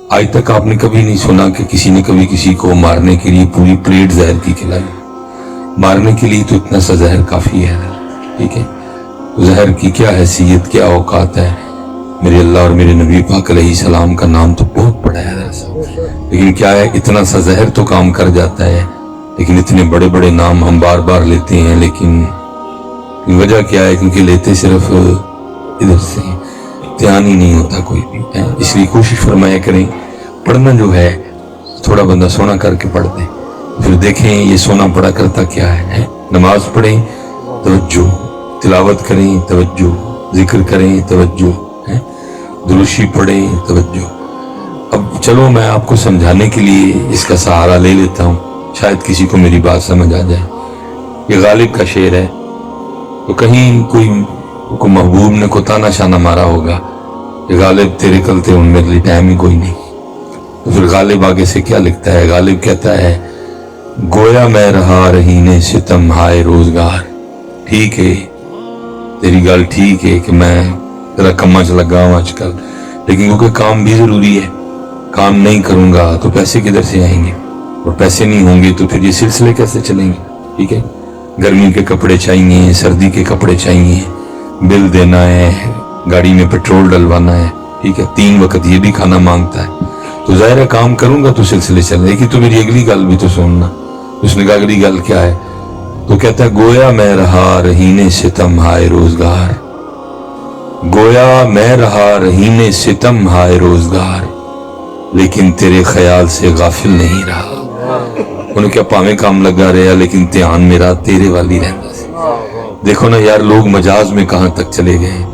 आज तक आपने कभी नहीं सुना कि किसी ने कभी किसी को मारने के लिए पूरी प्लेट जहर की खिलाई। मारने के लिए तो इतना सा जहर काफी है, ठीक है। तो जहर की क्या हैसियत, क्या औकात है। मेरे अल्लाह और मेरे नबी पाक अलैहिस्सलाम का नाम तो बहुत बड़ा है, लेकिन क्या है, इतना सा जहर तो काम कर जाता है, लेकिन इतने बड़े बड़े नाम हम बार बार लेते हैं। लेकिन वजह क्या है, क्योंकि लेते सिर्फ इधर से, ध्यान ही नहीं होता कोई भी है। इसलिए कोशिश फरमाया करें, पढ़ना जो है थोड़ा बंदा सोना करके पढ़ दे, फिर देखें ये सोना पढ़ा करता क्या है। नमाज पढ़ें तवज्जो, तिलावत करें तवज्जो, जिक्र करें तवज्जो, है दुरूशी पढ़ें तवज्जो। अब चलो मैं आपको समझाने के लिए इसका सहारा ले लेता हूँ, शायद किसी को मेरी बात समझ आ जाए। ये गालिब का शेर है। तो कहीं कोई महबूब ने को ताना शाना मारा होगा, ये गालिब तेरे कलते उन मेरे लिए टाइम ही कोई नहीं। तो फिर गालिब आगे से क्या लिखता है, गालिब कहता है, गोया मैं रहा रहीने सितम हाय रोजगार। ठीक है, तेरी गल ठीक है कि मैं तेरा कम्मा च लगा हूं आजकल, लेकिन क्योंकि काम भी जरूरी है, काम नहीं करूंगा तो पैसे किधर से आएंगे, और पैसे नहीं होंगे तो फिर ये सिलसिले कैसे चलेंगे। ठीक है, गर्मी के कपड़े चाहिए, सर्दी के कपड़े चाहिए, बिल देना है, गाड़ी में पेट्रोल डलवाना है, ठीक है, 3 वक्त ये भी खाना मांगता है। तो जाहिर है काम करूंगा तो सिलसिले चलेगी। तो मेरी अगली गल भी तो सुनना। उसने कहा अगली गल क्या है, तो कहता है, गोया मैं रहा रहीने सितम हाय रोजगार, गोया मैं रहा रहीने सितम हाय रोजगार, लेकिन तेरे ख्याल से गाफिल नहीं रहा। उन्हें क्या पावे काम लगा रहा, लेकिन ध्यान मेरा तेरे वाली रहता है। देखो ना यार, लोग मजाज में कहां तक चले गए,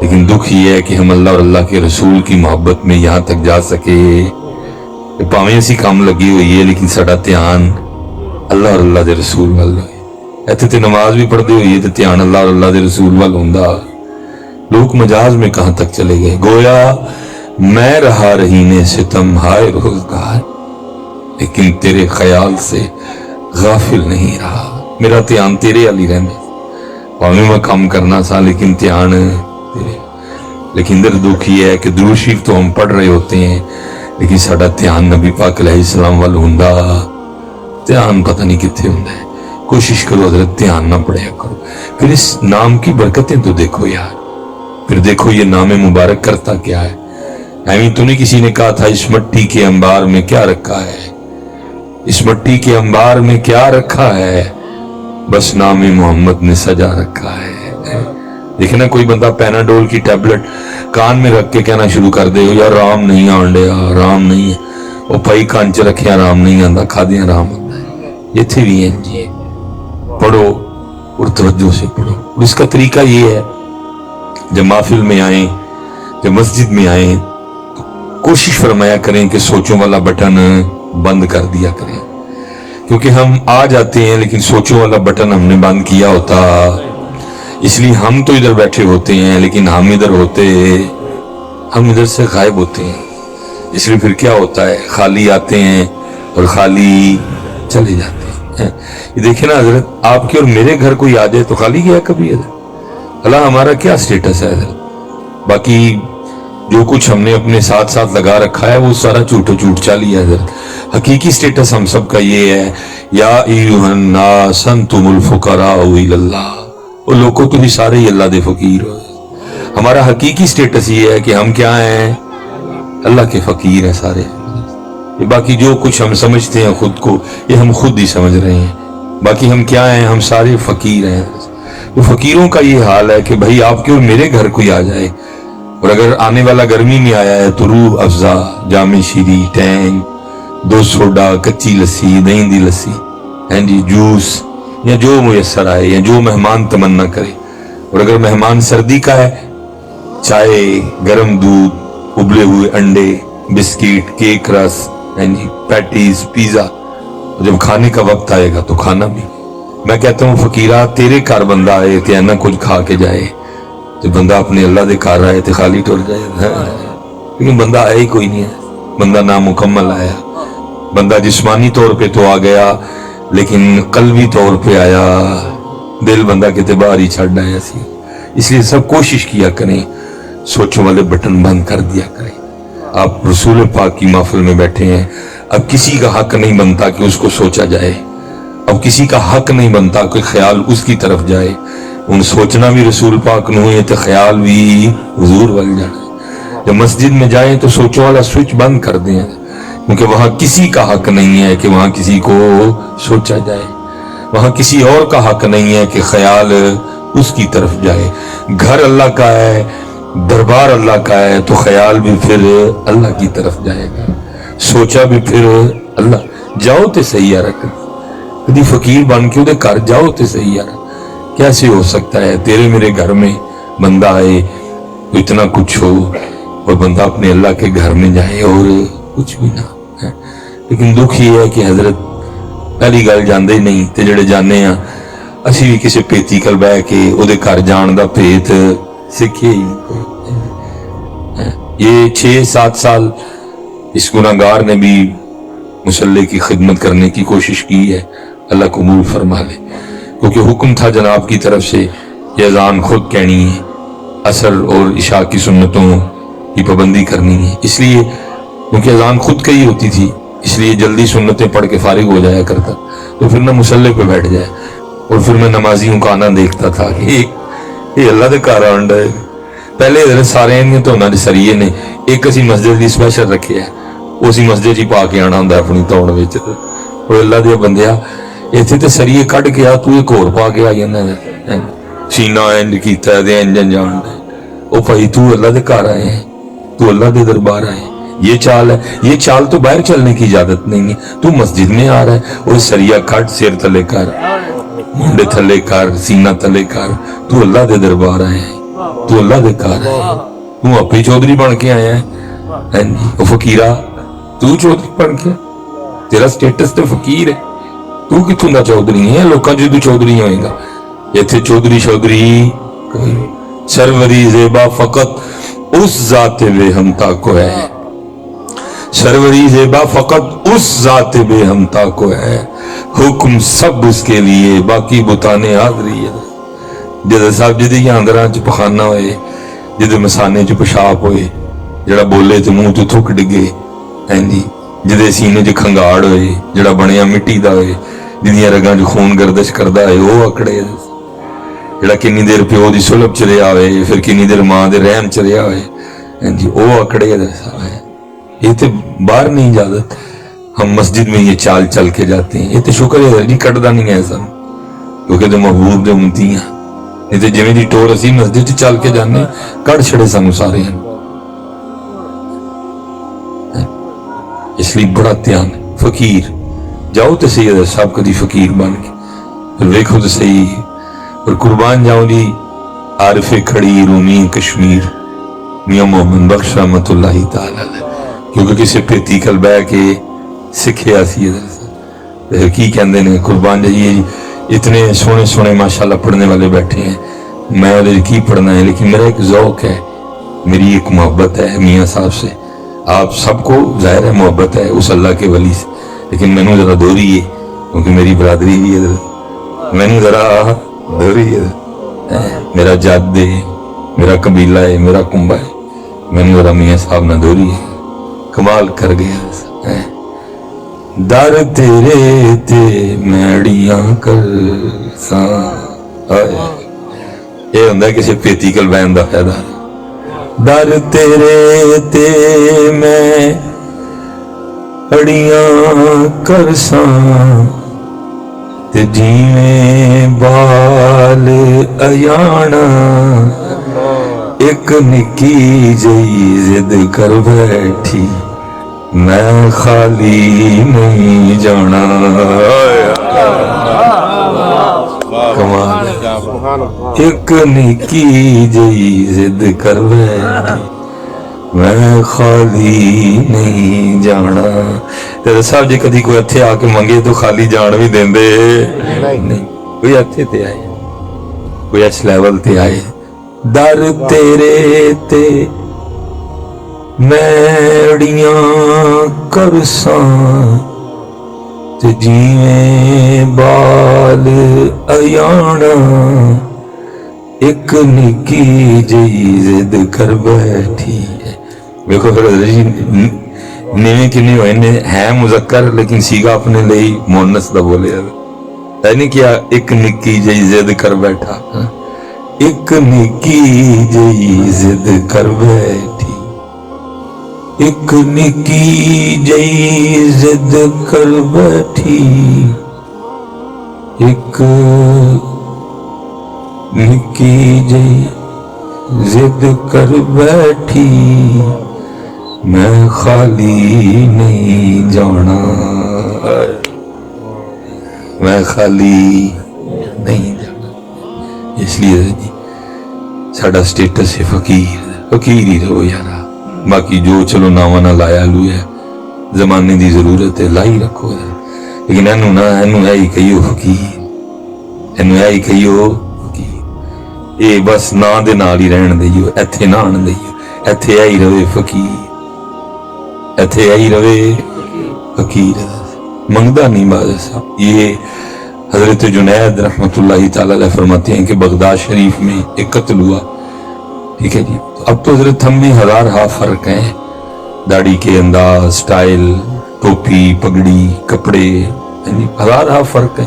लेकिन दुख ये है कि हम अल्लाह और अल्लाह के रसूल की मोहब्बत में यहां तक जा सके। पावे ऐसी काम लगी हुई है, लेकिन साडा ध्यान अल्लाह और अल्लाह दे रसूल वाल होए। इत्थे ते नमाज भी पढ़दे होइए ते ध्यान अल्लाह और अल्लाह दे रसूल वाल हुंदा। लोग मजाज में कहां तक चले गए। गोया मैं रहा रहीने सितम हाय रोजगार, लेकिन तेरे ख्याल से गाफिल नहीं रहा। मेरा ध्यान तेरे वाली रहंदा, भावें मैं काम करना सा, लेकिन ध्यान तेरे। लेकिन इधर दुख ये है कि दुरूद शरीफ तो हम पढ़ रहे होते हैं, लेकिन साडा ध्यान नबी पाक अलैहिस्सलाम वाल हुंदा, ध्यान पता नहीं कितने हुंदा है। कोशिश करो हजरत ध्यान ना पढ़िया करो। फिर इस नाम की बरकतें तो देखो यार, फिर देखो ये नाम मुबारक करता क्या है। ऐਵੇਂ तो नहीं किसी ने कहा था, इस मट्टी के अंबार में क्या रखा है, इस मट्टी के अंबार में क्या रखा है, बस नाम मोहम्मद ने सजा रखा है। देखना कोई बंदा पैनाडोल की टैबलेट कान में रख के कहना शुरू कर दे, यार राम नहीं आन दिया, राम नहीं है, वो भाई कान च रखिया राम नहीं आंदा, खादिया राम आता है। इत्थे भी है जी, पढ़ो और तवज्जो से पढ़ो। और इसका तरीका ये है, जब महफिल में आए, जब मस्जिद में आए, तो कोशिश फरमाया करें कि सोचों वाला बटन बंद कर दिया करें, क्योंकि हम आ जाते हैं लेकिन सोचों वाला बटन हमने बंद किया होता, इसलिए हम तो इधर बैठे होते हैं, लेकिन हम इधर से गायब होते हैं। इसलिए फिर क्या होता है, खाली आते हैं और खाली चले जाते हैं। ये देखिए ना हजरत, आपके और मेरे घर कोई आ जाए तो खाली गया कभी इधर। अल्लाह हमारा क्या स्टेटस है इधर। बाकी जो कुछ हमने अपने साथ साथ लगा रखा है वो सारा झूठ चाली है इधर। हकीकी स्टेटस हम सबका ये है, या अय्युहन नास अंतुमुल फुकराउ इलल्लाह, वो लोगों तो ही सारे ही अल्लाह दे फकीर हो। हमारा हकीकी स्टेटस ये है कि हम क्या हैं, अल्लाह के फकीर हैं सारे। ये बाकी जो कुछ हम समझते हैं खुद को, ये हम खुद ही समझ रहे हैं। बाकी हम क्या हैं, हम सारे फकीर हैं। तो फकीरों का ये हाल है कि भाई आपके और मेरे घर कोई आ जाए, और अगर आने वाला गर्मी में आया है तो रूह अफजा, जामे शीरी, टैंग, 2 सोडा, कच्ची लस्सी, दही दी लस्सी, हैं जी, जूस, या जो मुयसर आए, या जो मेहमान तमन्ना करे। और अगर मेहमान सर्दी का है, चाय, गर्म दूध, उबले हुए अंडे, बिस्किट, केक रस, हैं जी, पैटीज, पिज्जा। जब खाने का वक्त आएगा तो खाना भी। मैं कहता हूँ फकीरा, तेरे घर बंदा आए तो ना कुछ खा के जाए, तो बंदा अपने अल्लाह दे घर आए तो खाली टुर जाए। लेकिन बंदा आया ही कोई नहीं है, बंदा नामुकम्मल आया। बंदा जिस्मानी तौर पे तो आ गया, लेकिन कल्बी तौर पे आया, दिल बंदा किते बाहर ही छड़ आया सी। इसलिए सब कोशिश किया करें, सोचों वाले बटन बंद कर दिया करें। آپ رسول پاک کی محفل میں بیٹھے ہیں, اب کسی کا حق نہیں بنتا کہ اس کو سوچا جائے, اب کسی کا حق نہیں بنتا کہ خیال اس کی طرف جائے. ان سوچنا بھی رسول پاک نو ہے تو خیال بھی حضور وال جانا. جب مسجد میں جائیں تو سوچوں والا سوئچ بند کر دیں, کیونکہ وہاں کسی کا حق نہیں ہے کہ وہاں کسی کو سوچا جائے, وہاں کسی اور کا حق نہیں ہے کہ خیال اس کی طرف جائے. گھر اللہ کا ہے, دربار اللہ کا ہے, تو خیال بھی پھر اللہ کی طرف جائے گا, سوچا بھی پھر اللہ. جاؤ تے صحیح یار, کدی فقیر بن کے وہ گھر جاؤ تے صحیح یار. کیسے ہو سکتا ہے تیرے میرے گھر میں بندہ آئے تو اتنا کچھ ہو اور بندہ اپنے اللہ کے گھر میں جائے اور کچھ بھی نہ ہے. لیکن دکھ یہ ہے کہ حضرت پہلی گل جاندے ہی نہیں, تے جڑے جانے ہیں اسی بھی کسی پیتی کل بہ کے وہ گھر جان دا بھیت سیکھے ہی. یہ 6-7 سال اس گناہگار نے بھی مصلی کی خدمت کرنے کی کوشش کی ہے, اللہ قبول فرما لے. کیونکہ حکم تھا جناب کی طرف سے یہ اذان خود کہنی ہے, عصر اور عشاء کی سنتوں کی پابندی کرنی ہے. اس لیے کیونکہ اذان خود کہی ہوتی تھی, اس لیے جلدی سنتیں پڑھ کے فارغ ہو جایا کرتا, تو پھر نہ مصلی پہ بیٹھ جائے. اور پھر میں نمازیوں کا آنا دیکھتا تھا کہ یہ اللہ دے گھر آنڈا ہے. پہلے حضرت سارے تو انہوں نے سریے نے ایک اسی مسجد کی سپیشل رکھے ہے, اسی مسجد ہی پا کے آنا ہوں اپنی توڑ میں. اور اللہ دیا بندیا اتنے تو سریے کٹ کے آ, تو ایک اور پا کے آئی جانا سینہ انج کیتا ہے انجن جان ہے. او بھائی تو اللہ دے گھر آئے ہیں, تو اللہ دے دربار آئے. یہ چال ہے, یہ چال تو باہر چلنے کی اجازت نہیں ہے. تو مسجد میں آ رہا ہے اور سریا کٹ سر تلے کر, منڈے تھلے کر, سینہ تلے کر. تو اللہ دے دربار آئے ہیں, تو اللہ دے گھر آئے. تو آپ ہی چودھری بن کے آیا ہے, وہ فقیرہ تو چودھری بن کے, تیرا سٹیٹس تو فقیر ہے. تو کتوں دا چودھری ہے, لوکاں جو تو چودھری ہوئے گا. ایتھے چودھری سروری زیبا فقط اس ذات بے ہمتا کو ہے, سروری زیبا فقط اس ذات بے ہمتا کو ہے. حکم سب اس کے لیے, باقی بتانے حاضری ہے. جدہ صاحب جدی آندران چ پخانہ ہوئے, جدے مسانے چ پیشاب ہوئے, جڑا بولے تو منہ تو تھک ڈگے, جدے سینے چ کھنگاڑ ہوئے, جڑا بنیا مٹی دا ہوئے, جدیاں رگاں چ خون گردش کردا ہے وہ اکڑے, جڑا کنی دیر پیو دی سلب چلیا ہوئے, پھر کنی دیر ماں دے رحم چلیا ہوئے, وہ اکڑے. یہ تو باہر نہیں اجازت, ہم مسجد میں یہ چال چل کے جاتے ہیں. یہ تو شکر ہے جی کٹدا نہیں ہے سن, کیونکہ تو محبوب دے امتی ہیں. نہیں تو جویں دی ٹور اسی مسجد چل کے جانے کٹ چھڑے سانو سارے ہیں. اس لیے بڑا دھیان, فقیر جاؤ تو صحیح صاحب کدی فقیر بن کے پھر ویکھو تو صحیح. اور قربان جاؤ جی عارف کھڑی رومی کشمیر میاں محمد بخش رحمت اللہ تعالی, کیونکہ کسی پیتی کل بہ کے سکھیا سی کی کہندے نے قربان جائیے. اتنے سونے سونے ماشاءاللہ پڑھنے والے بیٹھے ہیں, میں وہ کی پڑھنا ہے, لیکن میرا ایک ذوق ہے, میری ایک محبت ہے میاں صاحب سے. آپ سب کو ظاہر ہے محبت ہے اس اللہ کے ولی سے, لیکن میں نے ذرا دوری ہے کیونکہ میری برادری بھی ہے, میں نے ذرا دوری ہے. میرا جاد ہے, میرا قبیلہ ہے, میرا کنبہ ہے, میں نے ذرا میاں صاحب نہ دوری ہے. کمال کر گیا. در تیرے تے میڑیاں کر ساں, یہ ہوندہ ہے کسی پیتی کل بین دا فائدہ. در تیرے تے میں اڑیاں کر ساں, تے جیویں بال ایانا, ایک نکی جئی زد کر بیٹھی, میں خالی نہیں جانا. کمال, ایک نکی جئی زد کر بیٹھی, میں خالی نہیں جانا. تیرے صاحب جی کدی کوئی اتھے آ کے منگے تو خالی جان بھی دیں دے نہیں. کوئی اتھے تے آئے, کوئی اس لیول تے آئے. در تیرے تے میڑیاں کرساں, تے جیویں بال ایانا, ایک نکی جئی زد کر بیٹھی ہے, देखो फिर जी नीवे किन्नी होए ने है मुजक्कर लेकिन सीगा अपने लिए मोनस दा बोले है नहीं क्या एक निक्की जई जिद कर बैठा एक निक्की जई जिद कर बैठी एक निक्की जई जिद कर बैठी एक निक्की जई जिद कर बैठी मैं खाली नहीं जाना मैं खाली नहीं जाना इसलिए जी साडा स्टेटस है फकीर ही रहो यारा बाकी जो चलो नावा ना लाया लू है जमाने की जरूरत है लाई रखो लेकिन एनू ना एनू है ही कहियो फकीर एनू है ही कहियो फकीर ये बस ना दे नाल ही रहन दईओ इत्थे ना आन दईओ इत्थे आई रवे फकीर इत्थे आई रवे फकीर मंगदा नहीं बादशाह साहब ये हजरत जुनैद रहमतुल्लाहि ताला अलैह फरमाते हैं कि बगदाद शरीफ में एक कत्ल हुआ ठीक है जी अब तो हजरत हम में हजार हा फर्क है दाढ़ी के अंदाज स्टाइल टोपी पगड़ी कपड़े हजार हा फर्क है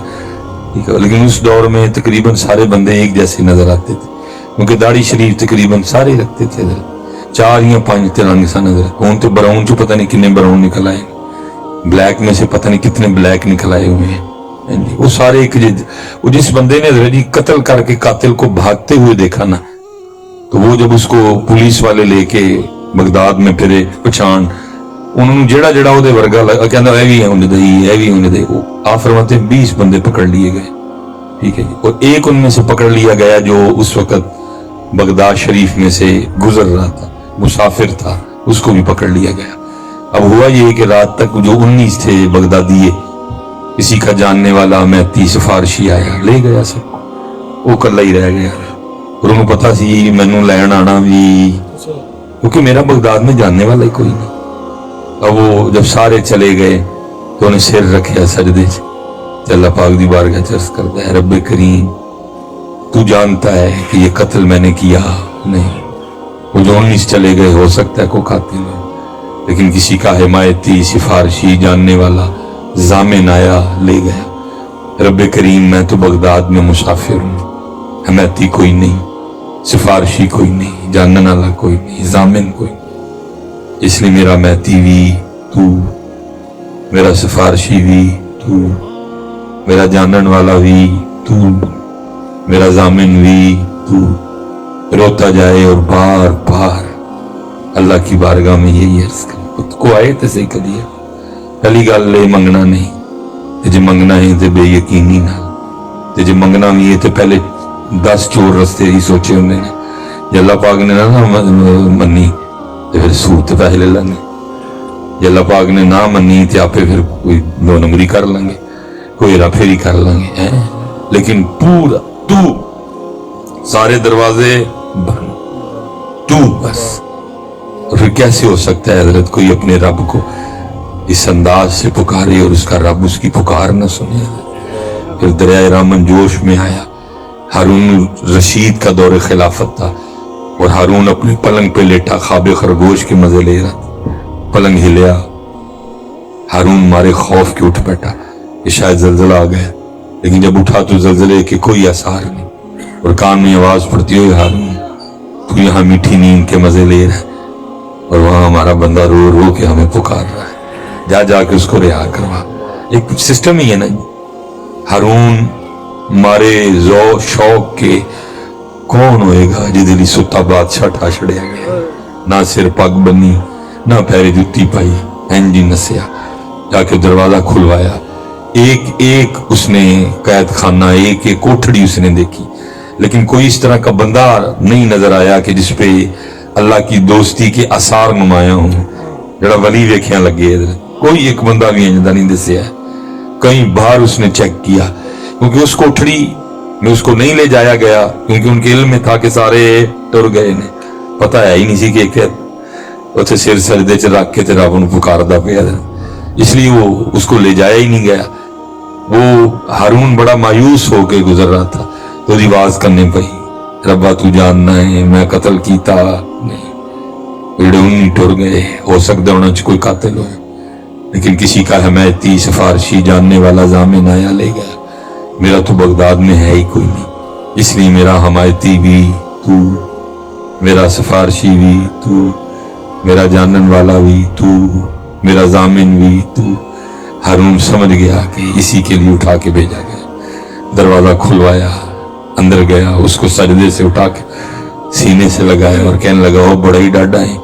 ठीक है लेकिन उस दौर में तकरीबन सारे बंदे एक जैसे नजर आते थे क्योंकि दाढ़ी शरीफ तकरीबन सारे रखते थे 4 या 5 रंग सा नजर कौन तो ब्राउन चो पता नहीं कितने ब्राउन निकल आए ब्लैक में से पता नहीं कितने ब्लैक निकल आए हुए हैं वो सारे एक वो जिस बंदे ने जी कत्ल करके कातिल को भागते हुए देखा ना तो वो जब उसको पुलिस वाले लेके बगदाद में फिरे पछाण उन्होंने जेड़ा जेड़ा ओदे वर्गा कहंदा है भी होने दे है भी होने दे आप फरमाते 20 बंदे पकड़ लिए गए ठीक है जी और एक उनमें से पकड़ लिया गया जो उस वक्त बगदाद शरीफ में से गुजर रहा था मुसाफिर था उसको भी पकड़ लिया गया अब हुआ ये कि रात तक जो 19 थे बगदादी किसी का जानने वाला महती सिफारशी आया ले गया सब वो कल्ला ही रह गया और उन्हें पता सी मैनू लैन आना भी क्योंकि मेरा बगदाद में जानने वाला ही कोई नहीं अब वो जब सारे चले गए तो उन्हें सिर रखे सजदे अल्लाह पाक दी बारगाह च अर्ज़ करता है रब्बे करीम तू जानता है कि ये कत्ल मैंने किया नहीं वो जो 19 चले गए हो सकता है को कातिल हो लेकिन किसी का हिमायती सिफारशी जानने वाला जामिन आया ले गया रब्बे करीम मैं तो बगदाद में मुसाफिर हूँ हिमायती कोई नहीं सिफारशी कोई नहीं जानने वाला कोई नहीं जामिन कोई नहीं इसलिए मेरा महती भी तू मेरा सिफारशी भी तू मेरा जानने वाला भी तू मेरा जामिन भी तू रोता जाए और बार बार अल्लाह की बारगाह में यही अर्ज कर को आए तो सही करिए पहली गल ले मंगना नहीं ते जे मंगना है तो बेयकीनी ना ते जे मंगना भी है तो पहले 10 चोर रस्ते ही सोचे होंगे ने जे अल्लाह पाक ने ना मन्नी तो फिर सूरत पैसे ले लेंगे जे अल्लाह पाक ने ना मन्नी तो आपे फिर कोई 2 नंबरी कर लेंगे कोई हेरा फेरी कर लेंगे लेकिन पूरा तू सारे दरवाजे बंद तू बस फिर कैसे हो सकता है हजरत कोई अपने रब को इस अंदाज से पुकारे और उसका रब उसकी पुकार न सुने फिर दरिया रामन जोश में आया हारून रशीद का दौरे खिलाफत था और हारून अपने पलंग पे लेटा खाबे खरगोश के मजे ले रहा था पलंग हिलिया हारून मारे खौफ के उठ बैठा कि शायद जलजला आ गया लेकिन जब उठा तो जलजले के कोई आसार नहीं और कान में आवाज पड़ती हुई हारून तू यहाँ मीठी नींद के मजे ले रहा है और वहां हमारा बंदा रो रो के हमें पुकार रहा है जा जाके उसको रिहा करवा एक सिस्टम ही है ना हारून मारे जो शौक के कौन होएगा जिदे सुता बादशाह ठा छड़िया गया ना सिर पग बनी ना पैरे जुत्ती पाई इंजी नसिया जाके दरवाजा खुलवाया एक एक उसने कैद खाना एक एक कोठड़ी उसने देखी लेकिन कोई इस तरह का बंदा नहीं नजर आया कि जिसपे अल्लाह की दोस्ती के आसार नुमाया हो जरा वली वेखिया लगे कोई एक बंदा भी इंजदा नहीं दसिया कई बार उसने चेक किया क्योंकि उस कोठड़ी में उसको नहीं ले जाया गया क्योंकि उनके इल्म में था कि सारे टुर गए ने पता है ही नहीं सी कि उसे सिर सजदे च रख के ते रब नूं पुकारदा पिया इसलिए वो उसको ले जाया ही नहीं गया वो हारून बड़ा मायूस होके गुजर रहा था तो आवाज करने पई रब्बा तू जानना है मैं कत्ल कीता नहीं ਜਿਹੜੇ 19 टुर गए, हो सकता है उन्होंने कोई कातिल हो, लेकिन किसी का हमायती सिफारशी जानने वाला जामिन आया ले गया। मेरा तो बगदाद में है ही कोई नहीं, इसलिए मेरा हमायती भी तू, मेरा सिफारशी भी तू, मेरा जानने वाला भी तू, मेरा जामिन भी तू। हारून समझ गया कि इसी के लिए उठा के भेजा गया। दरवाजा खुलवाया, अंदर गया, उसको सजदे से उठा के सीने से लगाया और कहने लगा, वो बड़ा ही डाढ़ा है,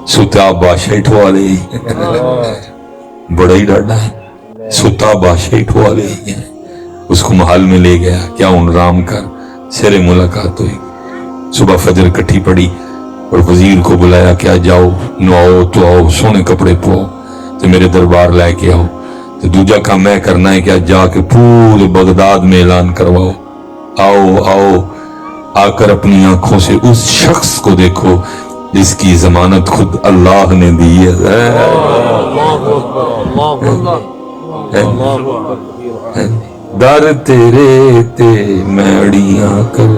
सुता बादशाह ठवा ले, बड़ा ही डाढ़ा है, सुता बादशाह ठवा ले। उसको महल में ले गया, क्या उन राम कर सिरे मुलाकात हुई। सुबह फजर कट्ठी पड़ी और वजीर को बुलाया, क्या जाओ नहाओ तो आओ, सोने कपड़े पाओ तो मेरे दरबार लेके आओ। तो दूजा काम मैं करना है, क्या जाके पूरे बगदाद में ऐलान करवाओ, आओ आओ, आकर अपनी आंखों से उस शख्स को देखो जिसकी जमानत खुद अल्लाह ने दी है। दर तेरे ते मैड़ियां कर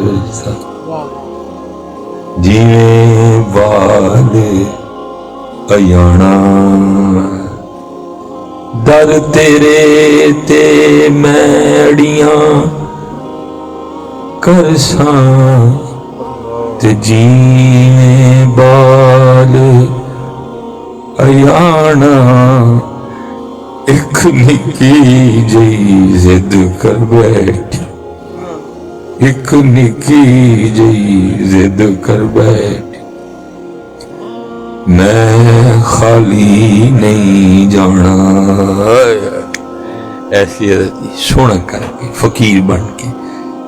जिवें वाले अयाना, दर तेरे ते मैड़ियां करसा ते जीवें बाल अयाना। एक निकी जी जिद कर बैठी, एक निकी जी जिद कर बैठी, मैं खाली नहीं जाना। ऐसी सोना करके फकीर बन के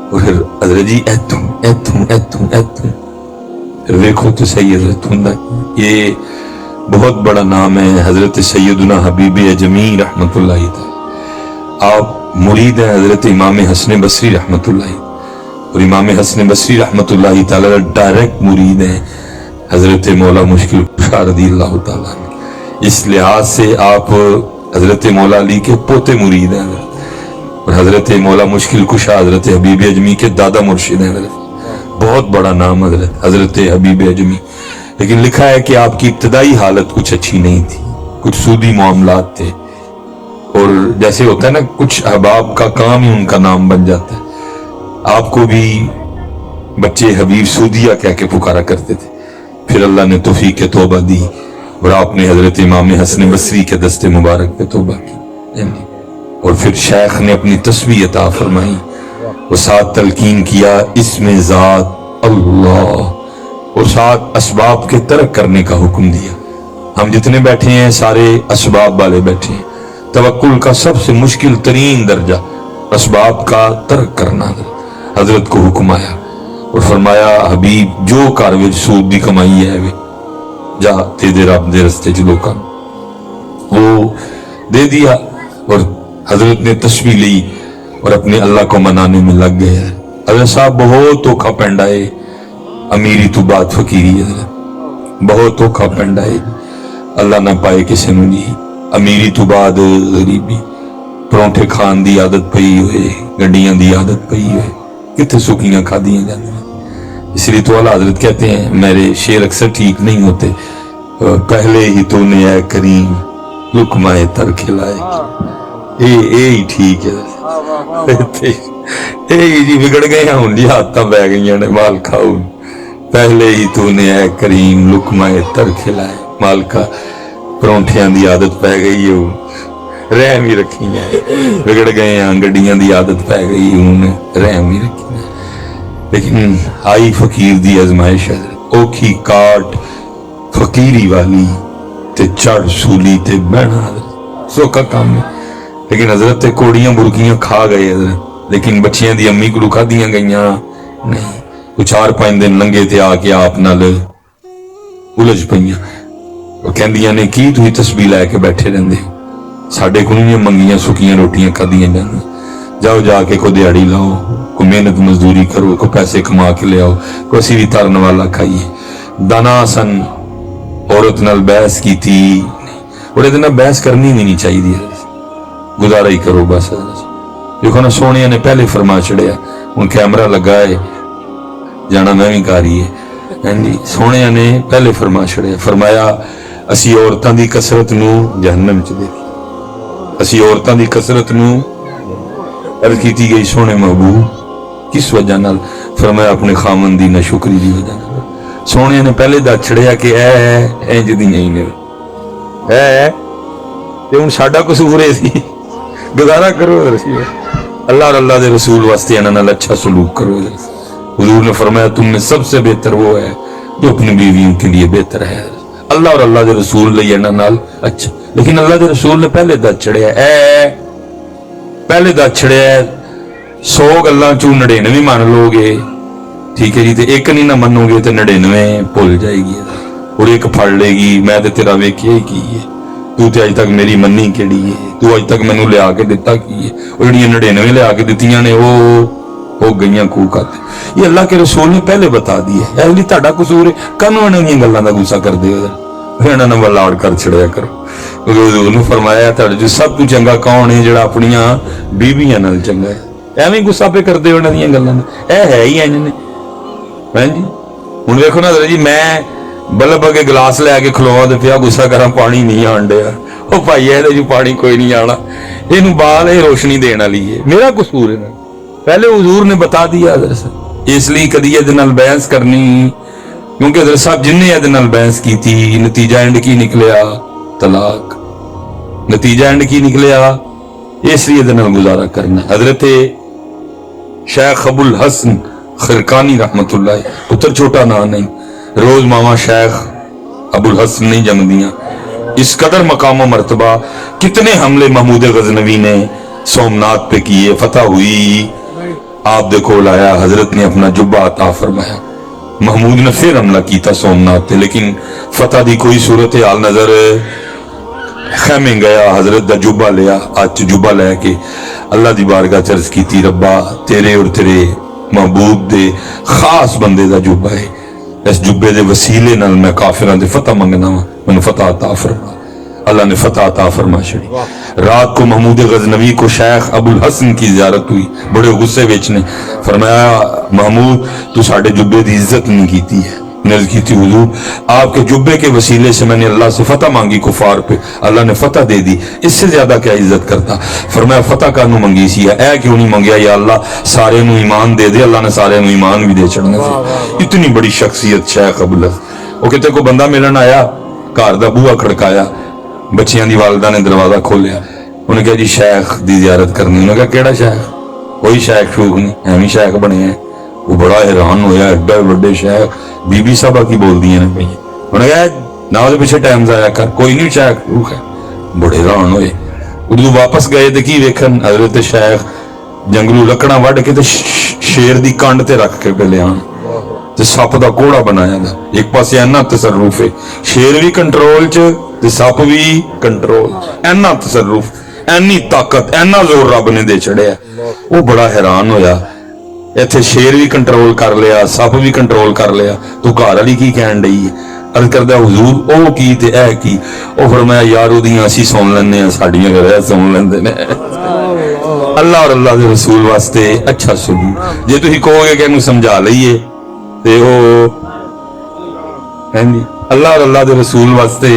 और फिर हजरत जी ऐथू ऐथू ऐथू ऐथू देखो तो सही हजरत हुंदा। ये बहुत बड़ा नाम है, हजरत सैयदना हबीब अजमी रहमतुल्लाह तआला। आप मुरीद हैं हजरत इमाम हसन बसरी रहमतुल्लाह, और इमाम हसन बसरी रहमतुल्लाह तआला डायरेक्ट मुरीद हैं हजरत मौला मुश्किल कुशा रज़ियल्लाहु तआला। इस लिहाज से आप हजरत मौला अली के पोते मुरीद हैं, और हजरत मौला मुश्किल कुशा हजरत हबीब अजमी के दादा मुर्शिद हैं। बहुत बड़ा नाम हजरत हबीब अजमी। लेकिन लिखा है कि आपकी इब्तदाई हालत कुछ अच्छी नहीं थी, कुछ सूदी मामलात थे, और जैसे होता है ना कुछ अहबाब का काम ही उनका नाम बन जाता है। आपको भी बच्चे हबीब सूदिया कह के पुकारा करते थे। फिर अल्लाह ने तौफीक तौबा दी और आपने हजरत इमाम हसन बसरी के दस्ते मुबारक पे तौबा की, और फिर शेख ने अपनी तस्बीह अता फरमाई, और साथ तलकीन किया इसमें ज़ात अल्लाह, और साथ असबाब के तर्क करने का हुक्म दिया। हम जितने बैठे हैं सारे असबाब वाले बैठे हैं। तवक्कुल का सबसे मुश्किल तरीन दर्जा असबाब का तर्क करना, हजरत को हुक्म आया और फरमाया, हबीब जो घर विच सूद दी कमाई है वे जा तेरे रब दे रस्ते च लोकां वो दे दिया। और हजरत ने तस्बीह ली और अपने अल्लाह को मनाने में लग गए। हजरत साहब बहुत धोखा पैंदा है, अमीरी तो बात फकीरी है, बहुत धोखा पैंदा है। अल्लाह ना पाए किसी नूं जी, अमीरी तो बाद गरीबी, परौंठे खान दी आदत पई होए, गड्डियां दी आदत पई होए, कितने सुखियां खादियां जांदियां। इसलिए तो आला हजरत कहते हैं, मेरे शेर अक्सर ठीक नहीं होते, पहले ही तूने ऐ करीम लुकमाए तर खिलाए। ये ही ठीक है, ये जी बिगड़ गए हैं हुण जी, हाथां पै गईयां ने मालका। पहले ही तूने ऐ करीम लुकमाए तर खिलाए, मालका परौंठियां दी आदत पै गई है, रहम ही रखी है। बिगड़ गए हैं, गड्डियां दी आदत पै गई, हुण रहम ही रखी है। लेकिन आई फकीर दी आजमाइश है, औखी काट फकीरी वाली ते चढ़ सूली ते बहना सौखा काम है। लेकिन हजरत ते कोड़ियां बुरकियां खा गए हजरत, लेकिन बच्चियां दी अम्मी को खादियां गईयां नहीं। कुछ 4-5 दिन लंघे ते आके आप नाल उलझ पईयां, और कहंदियां ने की तुसीं तस्बीह लैके बैठे रहिंदे हो, साडे कोल नहीं मंगियां सुखियां रोटियां खादियां जांदियां, जाओ जाके कोई दिहाड़ी लाओ, कोई मेहनत मजदूरी करो, कोई पैसे कमा के ले आओ, कोई असीं भी तरन वाला खाइए। दाना सन औरत नाल बहस की थी, और इहदे नाल बहस करनी भी नहीं चाहिए, गुजारा ही करो बस। देखो ना सोनिया ने पहले फरमा छड़िया, हुण कैमरा लगा है, जाना मैं भी कारी है, ہاں جی سونے نے پہلے فرما چھڑیا فرمایا اسی عورتاں دی کثرت نو جہنم چ دیکھی اسی عورتاں دی کثرت نو عرض کیتی گئی سونے محبوب کس وجہ نال فرمایا اپنے خامن دی ناشکری دی وجہ نال سونے نے پہلے دس چھڑیا کہ اے انج دی نہیں نے اے تے ہن ساڈا قصور اے سی گزارا کرو رسول اللہ اور اللہ دے رسول واسطے انہاں نال اچھا سلوک کرو حضور نے فرمایا تم میں سب سے بہتر وہ ہے جو اپنی بیویوں کے لیے بہتر ہے اللہ اور اللہ دے رسول لئی انہاں نال اچھا لیکن اللہ دے رسول نے پہلے دس چھڑیا اے پہلے دس چھڑیا 100 گلاں چوں 99 مان لو گے ٹھیک ہے جی تے ایک نہیں نہ منو گے تے 99 بھول جائے گی اور ایک پھڑ لے گی میں تے تیرا ویکھیا ہی کی ہے تو تے اج تک میری منی کیڑی ہے تو اج تک مینوں لیا کے دتا کی ہے اور جڑیاں 99 لیا کے دتیاں نے وہ ہو گئیاں کوکات یہ اللہ کے رسول نے پہلے بتا دی ہے اے تہاڈا قصور ہے کانوں انہاں دی گلاں دا غصہ کر دے پھر انہاں نوں لاڑ کر چھڑیا کرو حضور نے فرمایا تہاڈے جو سب تو چنگا کون ہے جڑا اپنیاں بیویاں نال چنگا ہے ایویں غصہ پہ کر دے انہاں دیاں گلاں اے ہے ہی انج نے ہاں جی ہن ویکھو نا جی میں بلب اگے گلاس لے کے کھلوا دے پیا غصہ کراں پانی نہیں آن ڈیا او بھائی اے جو پانی کوئی نہیں آنا اینوں بال اے روشنی دین والی ہے میرا قصور ہے پہلے حضور نے بتا دیا حضرت اس لیے کدی یہ نال بحث کرنی کیونکہ حضرت صاحب جن نے یہ نال بحث کی تھی نتیجہ اینڈ کی نکلیا طلاق نتیجہ اینڈ کی نکلیا اس لیے یہ نال گزارا کرنا حضرت شیخ ابو الحسن خرقانی رحمت اللہ پتر چھوٹا نا نہیں روز ماما شیخ ابو الحسن نہیں جم دیاں اس قدر مقام و مرتبہ کتنے حملے محمود غزنوی نے سومنات پہ کیے فتح ہوئی آپ دیکھو لایا حضرت نے اپنا جبہ عطا فرمایا محمود نے پھر حملہ کیتا سومنات پہ لیکن فتح دی کوئی صورتحال نظر خیمے گیا حضرت دا جبہ لیا آج جبہ لے کے اللہ دی بارگاہ چرز کی تھی ربا تیرے اور تیرے محبوب دے خاص بندے دا جبہ ہے اس جبے دے وسیلے نال میں کافران دے فتح منگنا ہوں میں فتح عطا فرما اللہ نے فتح عطا فرما چھڑی رات کو محمود غزنوی کو شیخ ابو الحسن کی زیارت ہوئی بڑے غصے وچ نے فرمایا محمود تو ساڈے جبے دی عزت نہیں کیتی ہے نرز کی تھی حضور آپ کے جبے کے وسیلے سے میں نے اللہ سے فتح مانگی کفار پہ اللہ نے فتح دے دی اس سے زیادہ کیا عزت کرتا فرمایا فتح کا نو منگی سی اے کیوں نہیں منگیا یا اللہ سارے نو ایمان دے دے اللہ نے سارے نو ایمان بھی دے چڑھنے سے اتنی بڑی شخصیت شیخ ابو الحسن وہ کہتے کو بندہ ملن آیا گھر دا بوہا کھڑکایا بچیاں دی والدہ نے دروازہ کھولیا انہیں کہا جی شیخ دی زیارت کرنی انہوں نے کہا کیڑا شیخ کوئی شیخ شوخ نہیں ایویں شیخ بنے ہیں وہ بڑا حیران ہویا ایڈا بڑے شیخ بی بی صاحبہ کی بول دی ہیں انہوں نے کہا نہ دے پیچھے ٹائم ضائع کر کوئی نہیں شیخ شوخ ہے بڑے حیران ہوئے اردو واپس گئے دیکھی ویکھن حضرت شیخ جنگلو لکڑاں وڈ کے تے شیر دی کانڈ تے رکھ کے پہلے آن تے سپ دا کوڑا بنایا دا ایک پاسے اینا تصرف ہے شیر بھی کنٹرول چ تے سپ بھی کنٹرول اینا تصرف اینی طاقت اینا زور رب نے دے چڑھیا وہ بڑا حیران ہویا ایتھے شیر بھی کنٹرول کر لیا سپ بھی کنٹرول کر لیا تو گھر والی کی کہن ڈئی ہے عرض کردہ حضور او کی تے اے کی او فرمایا یار او دیاں اسی سن لینے ہیں ساڈیاں گھر سن لیندے نے اللہ اور اللہ دے رسول واسطے اچھا سلوک جے تسی کہو گے کہ اینوں سمجھا لئیے تے او اللہ اور اللہ دے رسول واسطے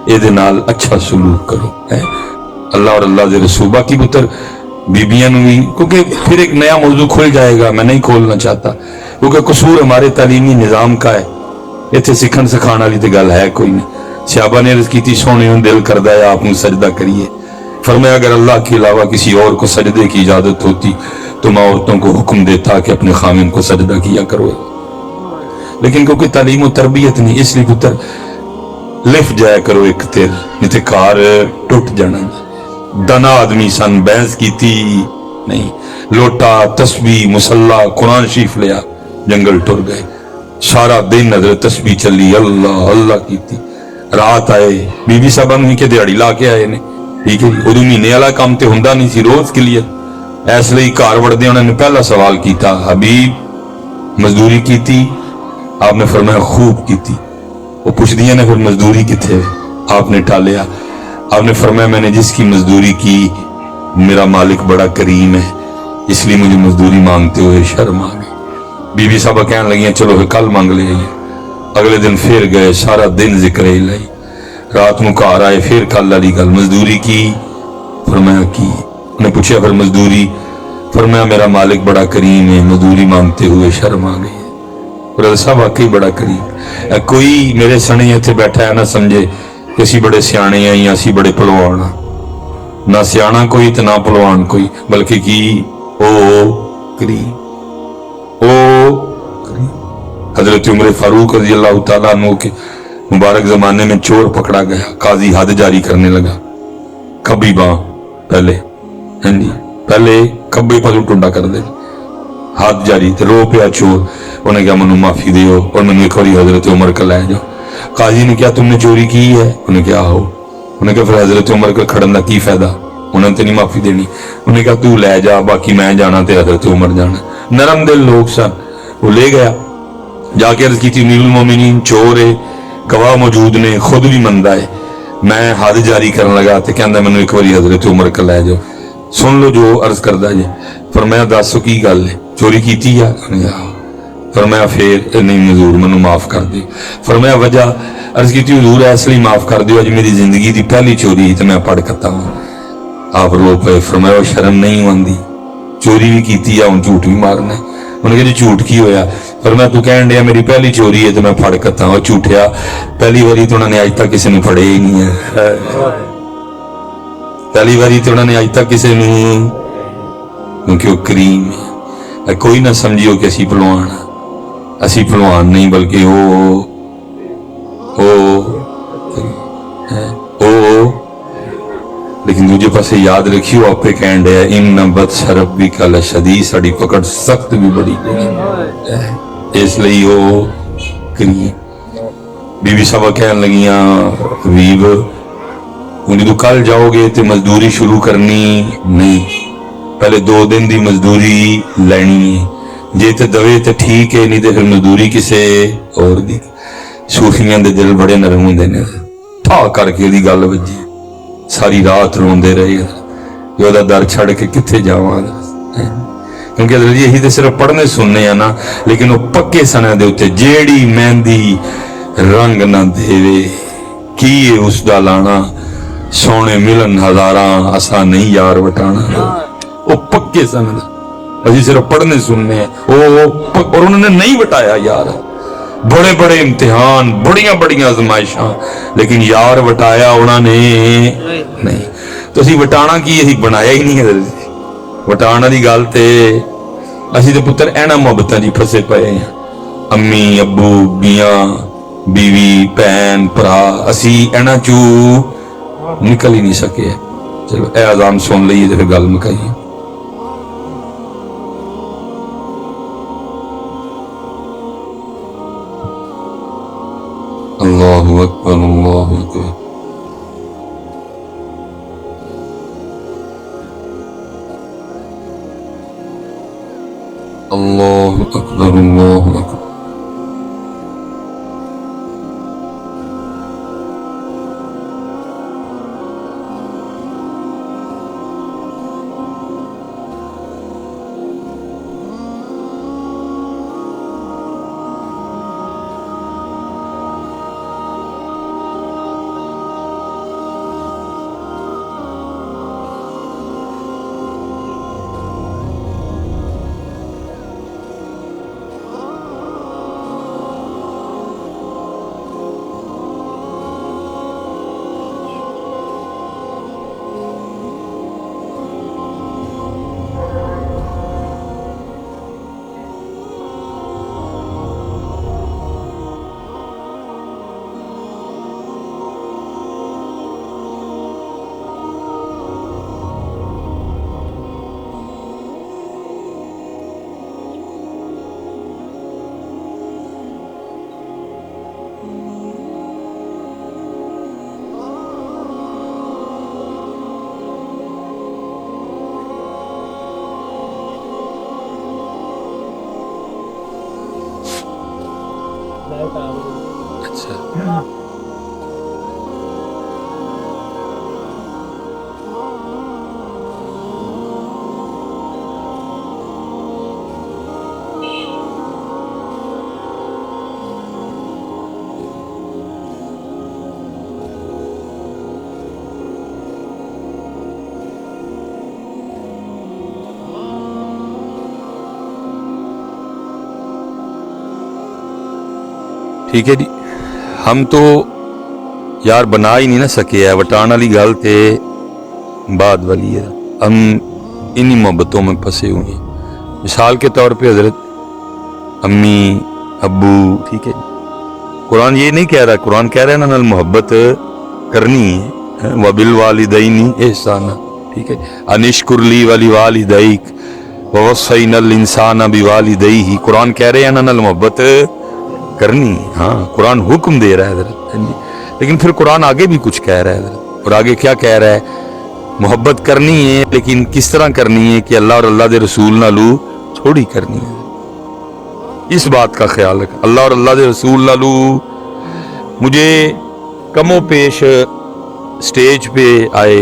اے دے نال اچھا سلوک کرو اللہ اور اللہ دے رسول باقی پتر بیبیاں نو بھی کیونکہ پھر ایک نیا موضوع کھل جائے گا میں نہیں کھولنا چاہتا کیونکہ قصور ہمارے تعلیمی نظام کا ہے ایتھے سکھن سکھانا والی تے گل ہے کوئی نہیں صحابہ نے عرض کی تھی سونے دل کردہ ہے آپ نے سجدہ کریے فرمایا اگر اللہ کے علاوہ کسی اور کو سجدے کی اجازت ہوتی تو میں عورتوں کو حکم دیتا کہ اپنے خامن کو سجدہ کیا کرو لیکن کیونکہ تعلیم و تربیت نہیں اس لیے پتر لف جایا کرو ایک تیر نہیں تے کار ٹوٹ جانا دنا آدمی سن بحث کی تھی نہیں لوٹا تسبیح مسلح قرآن شریف لیا جنگل ٹر گئے سارا دن نظر تسبیح چلی اللہ اللہ کی تھی رات آئے بی بی صاحبہ نہیں کہ دیہڑی لا کے آئے نے ٹھیک ہے ادو مہینے والا کام تے ہوندا نہیں سی روز کے لیے اس لیے گھر وڑدے انہوں نے پہلا سوال کیتا حبیب مزدوری کی تھی آپ نے فرمایا خوب کی تھی وہ پوچھ دیا نے پھر مزدوری کتنے آپ نے ٹالیا آپ نے فرمایا میں نے جس کی مزدوری کی میرا مالک بڑا کریم ہے اس لیے مجھے مزدوری مانگتے ہوئے شرم آ گئی بی بی صاحبہ کہنے لگی چلو کل مانگ لے अगले दिन फिर गए, सारा दिन जिक्र इलाही। रात को घर आए, फिर कल वाली गल, मजदूरी की? फरमाया की। उन्हें पूछा फिर मजदूरी? फरमाया मेरा मालिक बड़ा करीम है, मजदूरी मांगते हुए शर्म आ गई। और साहब वाकई बड़ा करीम। कोई मेरे सने इतने बैठा है ना समझे कि असी बड़े सियाने हैं या असी बड़े भलवान हाँ। ना सियाना कोई तो ना भलवान कोई, बल्कि की ओ करीम, ओ करीम। हजरत उमर फारूक रजी अल्लाह तआला अन्हु के मुबारक जमाने में चोर पकड़ा गया, काजी हद जारी करने लगा। खब्बी बां पहले, हाँ जी, पहले खब्बे पासों टुंडा कर दे, हाथ जारी, तो रो पिया चोर। उन्हें कहा मनु माफी दियो और मैंने एक बार हजरत उमर का लै जाओ। काजी ने क्या तुमने चोरी की है? उन्हें क्या हो? उन्हें कहा फिर हजरत उमर का खड़न का की फायदा, उन्हें तो नहीं माफी देनी। उन्हें कहा तू लै जा, बाकी मैं जाना तो हजरत उमर जाना। नरम दिल लोग सन, वो ले गया। जाके अर्ज की थी अमीरुल मोमिनीन चोर है, गवाह मौजूद ने, खुद भी मंदा है। मैं हद जारी करने लगा तो कहता मैंने एक बार हजरत उमर का लै जाओ, सुन लो जो अर्ज करता जे। फरमाया दसो की गल है, चोरी की है? फरमाया फिर नहीं हजूर मैनू माफ कर दे। फरमाया वजह? अर्ज की हजूर इसलिए माफ कर दो, अज मेरी जिंदगी की पहली चोरी तो मैं पढ़ कता हूँ। आप रो पे। फरमाया शर्म नहीं आती, चोरी भी की हूँ झूठ भी मारना। उन्हें कहा झूठ की होया? फरमाया तू कह दिया मेरी पहली चोरी है तो मैं फड़ कता हूँ। झूठिया, पहली बारी तो उन्होंने अज तक किसी ने फड़े ही नहीं है। पहली बारी तो उन्होंने अज तक किसी ने, क्योंकि वो करीम है। कोई ना समझियो कि असी भलवान, असी भलवान नहीं बल्कि लेकिन दूजे पासे याद रखियो आपे कह दिया इन बत्श रब्बिक लशदीद, साड़ी पकड़ सख्त भी बड़ी, इसलिए वो करिए। बीबी साहबा कहन लगियां हबीब जो कल जाओगे तो मजदूरी शुरू करनी नहीं, पहले 2 दिन की मजदूरी लैनी है, जे तो दवे तो ठीक है, नहीं तो फिर मजदूरी किसी और दी। सूफियां दे दिल बड़े नरम होंदे ने, ठा करके दी गल वजी, सारी रात रोंदे रहे कि ओदा दर छड़ के किथे जावां। क्योंकि यही तो सिर्फ पढ़ने सुनने हैं ना, लेकिन वो पक्के सने दे उत्ते जेड़ी मेहंदी रंग ना देवे की उसका लाना, सोने मिलन हजारा असा नहीं यार वटाना। वो पक्के सन, अभी सिर्फ पढ़ने सुनने हैं। और उन्होंने नहीं वटाया यार, बड़े बड़े इम्तिहान, बड़िया बड़िया आजमाइशां, लेकिन यार वटाया उन्होंने नहीं। तो असी वटाना की असी बनाया ही नहीं है। वटाना की गल ते असी तो पुत्र एना मुहब्बतां च फसे पे हैं। अम्मी अबू बिया बीवी भैन भरा, असी एना चू निकल ही नहीं सके। चलो ए अजान सुन लीए तो फिर गल मुकाइए। अल्लाहु अकबर, अल्लाहु अकबर, अल्लाहु अकबर, अल्लाहु अकबर। अच्छा ٹھیک ہے جی. ہم تو یار بنا ہی نہیں نہ سکے ہے, وٹان والی گل تے بعد والی ہے. ہم انہی محبتوں میں پھنسے ہوئے ہیں. مثال کے طور پہ حضرت امی ابو, ٹھیک ہے, قرآن یہ نہیں کہہ رہا, قرآن کہہ رہا ہے نا محبت کرنی ہے. وبالوالدین احسانا, ٹھیک ہے, انشکر لی ولوالدیک ووصینا الانسان بوالدیہ. قرآن کہہ رہے ہیں نا محبت کرنی. ہاں قرآن حکم دے رہا ہے حضرت, لیکن پھر قرآن آگے بھی کچھ کہہ رہا ہے حضرت. اور آگے کیا کہہ رہا ہے؟ محبت کرنی ہے لیکن کس طرح کرنی ہے کہ اللہ اور اللہ دے رسول نالو تھوڑی کرنی ہے. اس بات کا خیال رکھ, اللہ اور اللہ دے رسول نالو. مجھے کم و پیش سٹیج پہ آئے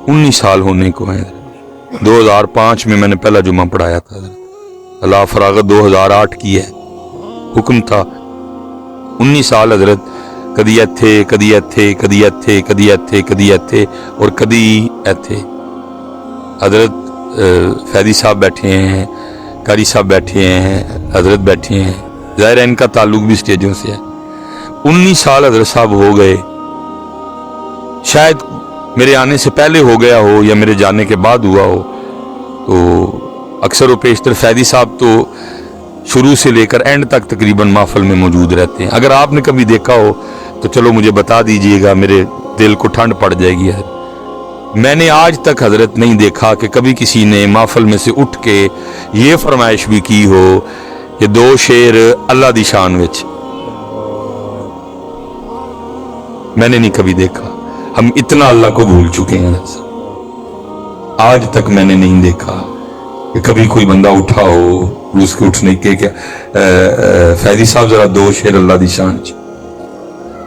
19 سال ہونے کو ہیں. 2005 میں نے پہلا جمعہ پڑھایا تھا. اللہ فراغت 2008 کی ہے, حکم تھا 19 سال حضرت. کدی ایتھے کدی ایتھے کدی ایتھے کدی ایتھے کدی ایتھے اور کدی ایتھے. حضرت فیضی صاحب بیٹھے ہیں, قاری صاحب بیٹھے ہیں, حضرت بیٹھے ہیں. ظاہر ہے ان کا تعلق بھی سٹیجوں سے ہے. 19 سال حضرت صاحب ہو گئے. شاید میرے آنے سے پہلے ہو گیا ہو یا میرے جانے کے بعد ہوا ہو. تو اکثر و بیشتر فیضی صاحب تو شروع سے لے کر اینڈ تک تقریباً محفل میں موجود رہتے ہیں. اگر آپ نے کبھی دیکھا ہو تو چلو مجھے بتا دیجئے گا, میرے دل کو ٹھنڈ پڑ جائے گی. میں نے آج تک حضرت نہیں دیکھا کہ کبھی کسی نے محفل میں سے اٹھ کے یہ فرمائش بھی کی ہو کہ 2 شعر اللہ دی شان وچ. میں نے نہیں کبھی دیکھا. ہم اتنا اللہ کو بھول چکے ہیں. آج تک میں نے نہیں دیکھا کہ کبھی کوئی بندہ اٹھا ہو, اس کے اٹھنے کے کیا فیضی صاحب ذرا 2 شعر اللہ دی شان چ.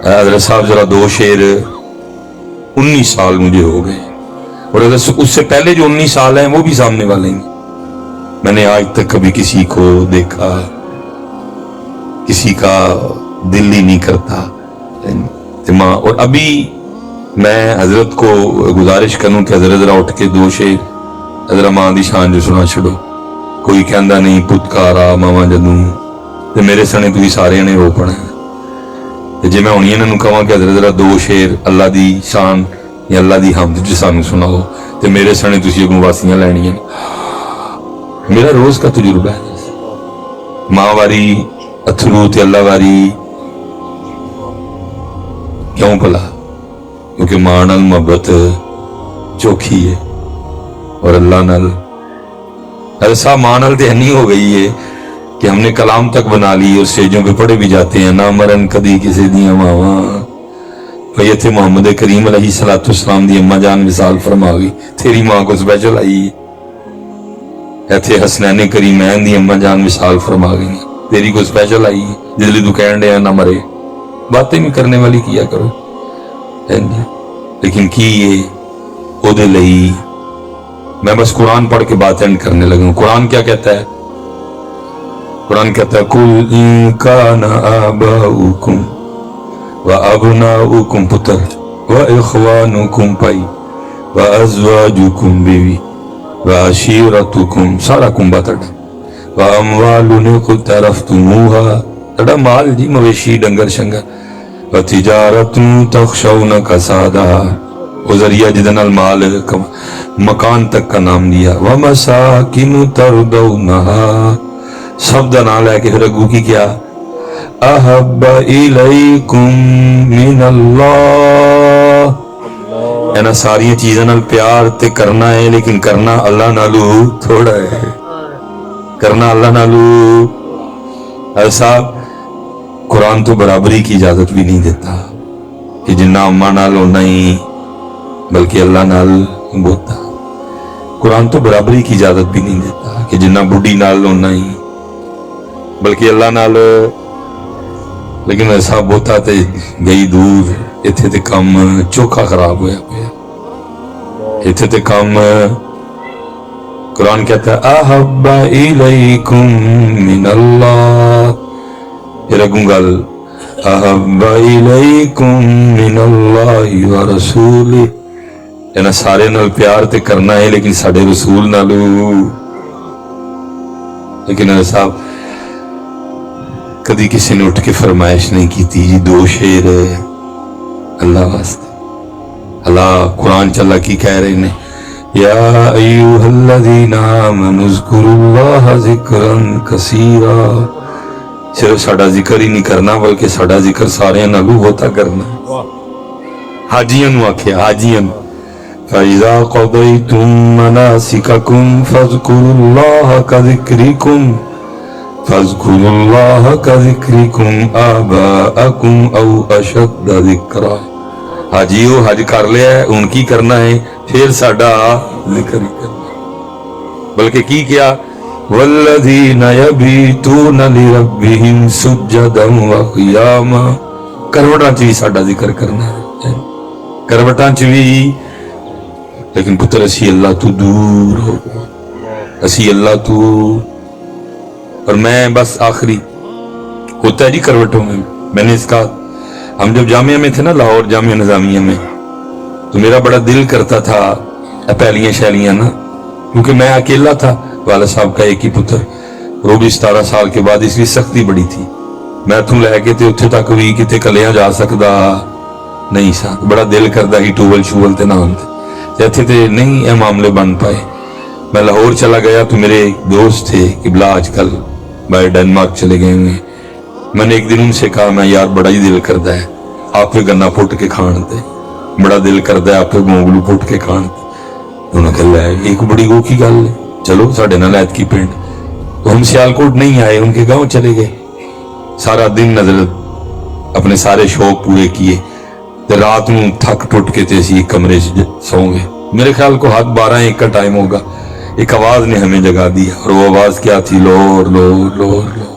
حضرت صاحب ذرا 2 شعر. 19 سال مجھے ہو گئے, اور اس سے پہلے جو 19 سال ہیں وہ بھی سامنے والے ہیں. میں نے آج تک کبھی کسی کو دیکھا, کسی کا دل ہی نہیں کرتا. اور ابھی میں حضرت کو گزارش کروں کہ حضرت ذرا اٹھ کے 2 شعر حضرت ماں دی شان جو سنا چھڑو. کوئی کہندا نہیں پتکارا ماما جدوں تے میرے سنے تھی سارے نے رو پڑنا. جی میں ہونی انہوں کہاں کہ حضرت ذرا 2 شعر اللہ دی شان یا اللہ دی حمد جو سانو سناؤ تے میرے سنے تسی اگوں واسیاں لینیاں. میرا روز کا تجربہ ہے. ماں واری اتھرو تے اللہ واری کیوں بھلا؟ کیونکہ ماں نال محبت چوکھی ہے اور اللہ نال ایسا ماں نال تے نہیں ہو گئی ہے کہ ہم نے کلام تک بنا لی اور سٹیجوں پہ پڑھے بھی جاتے ہیں. نہ مرن کدی کسی دیاں ماواں. بھئی اتھے محمد کریم علیہ السلام دی اماں جان مثال فرما گئی, تیری ماں کو سپیشل آئی. ایتھے حسنین کریمین دی اماں جان مثال فرما گئی, تیری کو سپیشل آئی. جس لئے تو کہن دے نہ مرے, باتیں بھی کرنے والی کیا کرو. لیکن کی یہ او دے لئی میں بس قرآن پڑھ کے بات اینڈ کرنے لگا ہوں. قرآن کیا کہتا ہے؟ قرآن کہتا ہے قُلْ إِن كَانَ آبَاؤُكُمْ وَأَبْنَاؤُكُمْ پتر وَإِخْوَانُكُمْ پائی وَأَزْوَاجُكُمْ بیوی وَعَشِيرَتُكُمْ سارا کمبا تڑا وَأَمْوَالُ اقْتَرَفْتُمُوهَا تڑا مال جی مویشی ڈنگر شنگر وَتِجَارَةٌ تَخْشَوْنَ كَسَادَهَا وہ ذریعہ جدن المال مکان تک کا نام دیا وَمَسَاكِنُ تَرْضَوْنَهَا سب دا نام لے کے پھر اگو کی کیا احب الیکم من اللہ. اینا ساری چیزیں نال پیار تے کرنا ہے, لیکن کرنا اللہ نالو تھوڑا ہے. کرنا اللہ نالو ایسا. قرآن تو برابری کی اجازت بھی نہیں دیتا کہ جنہ اماں نال ہونا ہی بلکہ اللہ نال بوتا. قرآن تو برابری کی اجازت بھی نہیں دیتا کہ جنہ بڑھی نال ہونا ہی بلکہ اللہ نال. لیکن ایسا بوتا تے گئی دور. اتھے تے کام چوکھا خراب ہویا پیا. اتھے تے کام قرآن کہتا ہے احب الیکم من اللہ. پھر اگوں گل احب الیکم من اللہ ورسولہ. اینا سارے نال پیار تے کرنا ہے لیکن ساڑھے رسول نالو. لیکن ایسا कदी किसी ने उठ के फरमाइश नहीं की थी जी 2 शेर अल्लाह वास्ते। अल्लाह कुरान च अल्लाह की कह रहे ने, या अय्युहल्लज़ीना आमनू ज़कुरुल्लाह ज़िक्रन कसीरा। सिर्फ साडा जिक्र ही नहीं करना बल्कि साडा जिक्र सारे नालू होता करना। हाजियां नू आख्या, हाजियां फ़इज़ा क़ज़यतुम मनासिककुम फ़ज़कुरुल्लाह कज़िक्रिकुम फ़ज़कुरुल्लाह कज़िक्रिकुम आबाअकुम औ अशद्द ज़िक्रा। हाजियो हज कर लिया है, हुण की करना है, फिर साडा जिक्र करना। बल्कि की किया, वल्लज़ीना यबीतूना लिरब्बिहिम सुज्जदन व क़ियामा। करवटां च भी साडा जिक्र करना है, करवटां च भी। लेकिन पुत्र असी अल्लाह तो दूर हो गए, असी अल्लाह तो। और मैं बस आखिरी होता है जी करवटों में, मैंने इसका, हम जब जामिया में थे ना, लाहौर जामिया निजामिया में, तो मेरा बड़ा दिल करता था पहलियां शैलियां ना, क्योंकि मैं अकेला था, वाला साहब का एक ही पुत्र, वो भी 17 साल के बाद, इसलिए सख्ती बड़ी थी। मैं तू लैके ते उत्थे तक भी किते कलियां जा सकदा नहीं सा, बड़ा दिल करदा ही टूवल शूवल ते नाम ते इत्थे ते नहीं ये मामले बन पाए। मैं लाहौर चला गया तो मेरे दोस्त थे किबला, आजकल बाहर डेनमार्क चले गए हुए। मैंने एक दिन उनसे कहा, मैं यार बड़ा ही दिल करता है आप गन्ना पुट के खाण ते, बड़ा दिल करता है आप गोंगलू पुट के खाण ते। उन्होंने कहा एक बड़ी वो की गल है, चलो साढ़े नाल ऐतकी पिंड। तो हम सियालकोट नहीं आए, उनके गांव चले गए। सारा दिन नजर अपने सारे शौक पूरे किए, तो रात में थक टुट के ते असी कमरे सौ गए। मेरे ख्याल को हाथ 12-1 का टाइम होगा। एक आवाज ने हमें जगा दिया, और वो आवाज क्या थी, लोर लोर लोर लोर।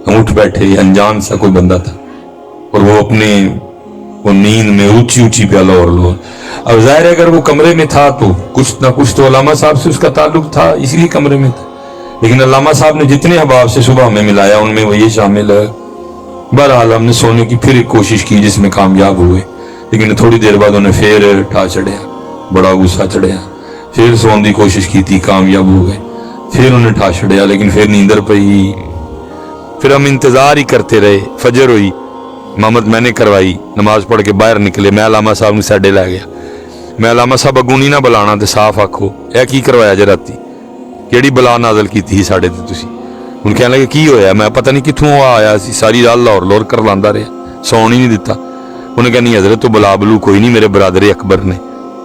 हम उठ बैठे, अनजान सा कोई बंदा था, और वो अपने वो नींद में ऊंची ऊंची प्या लोर लोर। अब जाहिर है अगर वो कमरे में था तो कुछ ना कुछ तो अल्लामा साहब से उसका ताल्लुक था, इसलिए कमरे में था। लेकिन अल्लामा साहब ने जितने अहबाब से सुबह हमें मिलाया उनमें वो ये शामिल है। बहरहाल हमने सोने की फिर एक कोशिश की जिसमें कामयाब हुए, लेकिन थोड़ी देर बाद उन्हें फिर ठा चढ़िया, बड़ा गुस्सा चढ़िया। फिर सोने की कोशिश की थी, कामयाब हो गए, फिर उन्हें ठा चढ़िया, लेकिन फिर नींदर पई। फिर हम इंतजार ही करते रहे, फजर हुई, मोहम्मद मैंने करवाई, नमाज पढ़ के बाहर निकले। मैं अलामा साहब ने साडे लै गया। मैं अलामा साहब अगू नहीं ना बुलाना, तो साफ आखो यह की करवाया जे राती, केड़ी बला नाजल की थी साडे ते तुसी। हुण कहण लगे की होया, मैं पता नहीं कित्थों आया सी, सारी रात लाहौर लोर करवांदा रहा, सौण ही नहीं दिता। उन्हें कहा नहीं हजरत तो बुला बलू कोई नहीं, मेरे बरादर अकबर ने,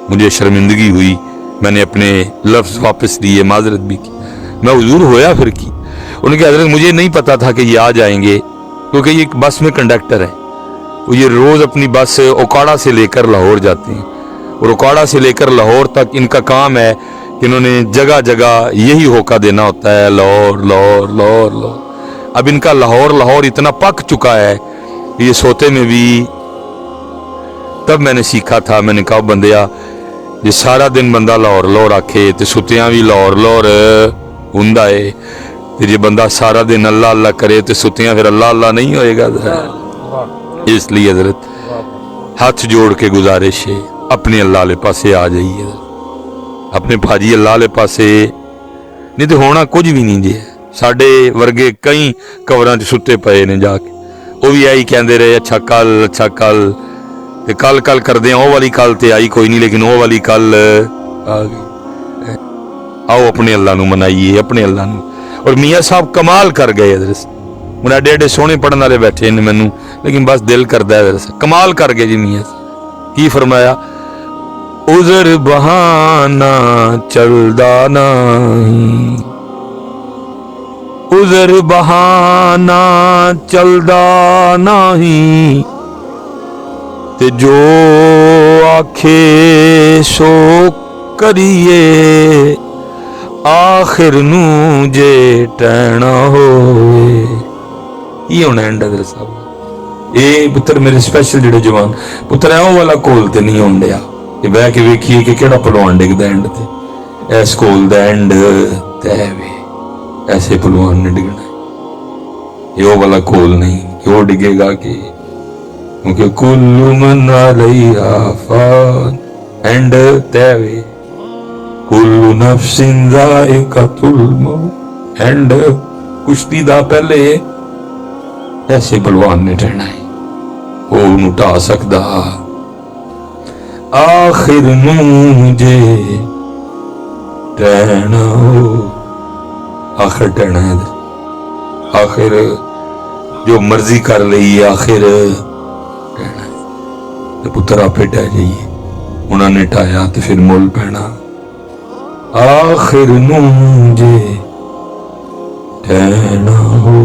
मुझे शर्मिंदगी हुई, मैंने अपने लफ्ज वापस लिए, माजरत भी की। मैं हुजूर होया फिर की। उन्होंने कहा हजरत मुझे नहीं पता था कि ये आ जाएंगे, क्योंकि ये एक बस में कंडक्टर है, वो ये रोज अपनी बस ओकाड़ा से लेकर लाहौर जाते हैं, और ओकाड़ा से लेकर लाहौर तक इनका काम है कि इन्होंने जगह जगह यही होका देना होता है, लाहौर लाहौर लाहौर लाहौर। अब इनका लाहौर लाहौर इतना पक चुका है ये सोते में भी। तब मैंने सीखा था, मैंने कहा बंदिया जे सारा दिन बंदा लाहौर लाहौर आखे तो सुतियां भी लाहौर लाहौर हुंदा है, ते जे बंदा सारा दिन अल्लाह अल्लाह करे तो सुतियां फिर अल्लाह अल्लाह नहीं होएगा। इसलिए हजरत हाथ जोड़ के गुजारिश है, अपने अल्लाह ले पासे आ जाइए, अपने भाजी अल्लाह ले पासे, नहीं तो होना कुछ भी नहीं जे। साडे वर्गे कई कवरां च सुते पे ने जाके, वो भी यही कहते रहे अच्छा कल ते कल कल करदे हैं, वाली कल ते आई कोई नहीं, लेकिन वो वाली कल आ गई। आओ अपने अल्लाह नू मनाइए, अपने अल्लाह नू। और मियाँ साहब कमाल कर गए, हूँ एडे एडे सोहने पढ़ने वाले बैठे ने मैनू, लेकिन बस दिल करता है, कमाल कर गए जी मियाँ। की फरमाया, उज़र बहाना चलदा नहीं, उज़र बहाना चलदा नहीं, ते जो आखे सो करिए, आखिर नू जे टैना होए। ये होना एंड अदर साहब। ये पुत्र मेरे स्पेशल जेडे जवान पुत्र है, वो वाला कोल ते नहीं होने दिया कि बह के वेखिए कि केड़ा पहलवान डिगदा एंड ते। इस कोल दा एंड ते वे ऐसे पहलवान ने डिगना, ये वाला कोल नहीं कि वो डिगेगा कि, क्योंकि कुल्लु मन अलैहा फान, एंड ते वे कुल्लु नफ्सिन ज़ाइक़तुल मौत। एंड कुश्ती दा पहले ایسے بلوان نے ٹہنا ہے وہ انہوں ٹا سکدا آخر نوں جے ٹہنا ہو آخر ٹہنا ہے آخر جو مرضی کر لئی آخر ٹہنا ہے پتر آپے ٹہ جائیے انہوں نے ٹایا تو پھر مول پینا آخر نوں جے ٹہنا ہو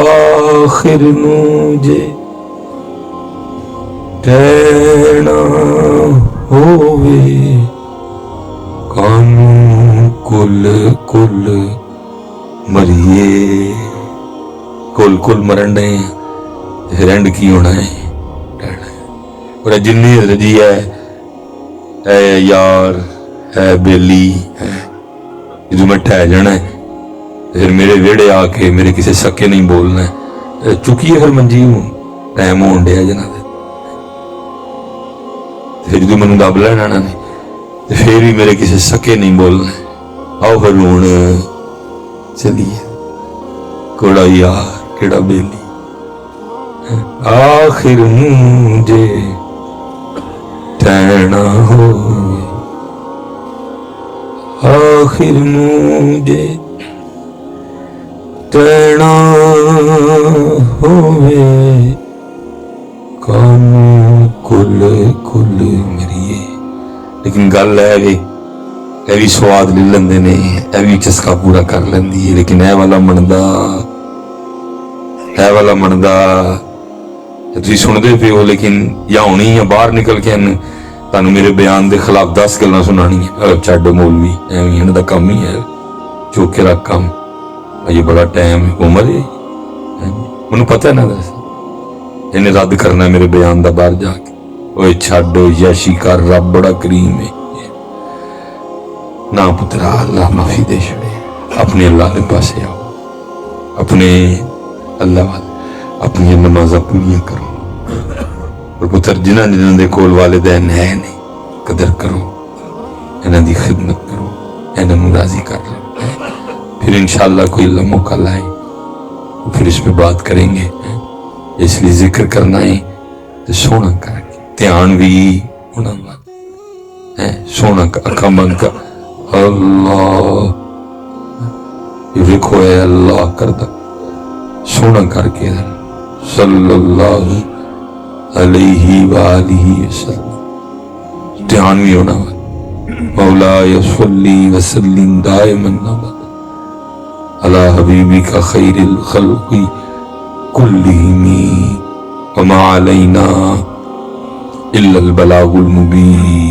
آخر نوں جے ٹہنا ہووے کانوں کل کل مریے کل کل مرن ڈے پھر اینڈ کی ہونا ہے ٹہنا ہے اور جنی رجی ہے یار ہے بیلی ہے جدو میں ٹھہ جانا ہے پھر میرے ویڑے آ کے میرے کسی سکے نہیں بولنا ہے چکی ہے پھر منجی ہوں ٹائم ہون ڈیا جناب پھر جدو میں دب لینا نے پھر بھی میرے کسی سکے نہیں بولنا ہے آؤ پھر ہوں چلیے کوڑا یار کیڑا بیلی آخر مجھے ٹہنا ہو آخر مجھے ٹہنا ہوئے کانوں کل کل مریے لیکن گل ہے بھی سواد لے لیندے نے اے بھی چسکا پورا کر لیندی ہے لیکن اے والا مندا تسی سندے پے ہو لیکن یا ہونی یا باہر نکل کے تانوں میرے بیان دے خلاف 10 گلاں سنانی ہے چھڈ مولوی ایویں انہاں دا کم ہی ہے چوکے رکھ کم یہ بڑا ٹائم عمر ہے منوں پتہ ہے نا دس انہیں رد کرنا ہے میرے بیان دا باہر جا کے اوے چھڈ یاشی کر رب بڑا کریم ہے نہ پترا اللہ معافی دے چھڑے اپنے اللہ کے پاسے آؤ اپنے اللہ والے اپنی نمازاں پوریاں کرو اور پتر جنہاں دے کول والدین ہے نہیں قدر کرو انہاں دی خدمت کرو انہاں نوں راضی کر لو پھر انشاءاللہ کوئی اللہ موقع لائے پھر اس پہ بات کریں گے اس لیے ذکر کرنا ہے تو سونا کر کے دھیان بھی ہونا بات سونا اکھاں بند کر اللہ یہ دیکھو ہے اللہ کردہ سونا کر کے صلی اللہ علیہ وآلہ وسلم دھیان بھی ہونا مولا صلی وسلم دائما ابدا علی حبیبک خیر الخلق کلہم وما علینا الا البلاغ المبین.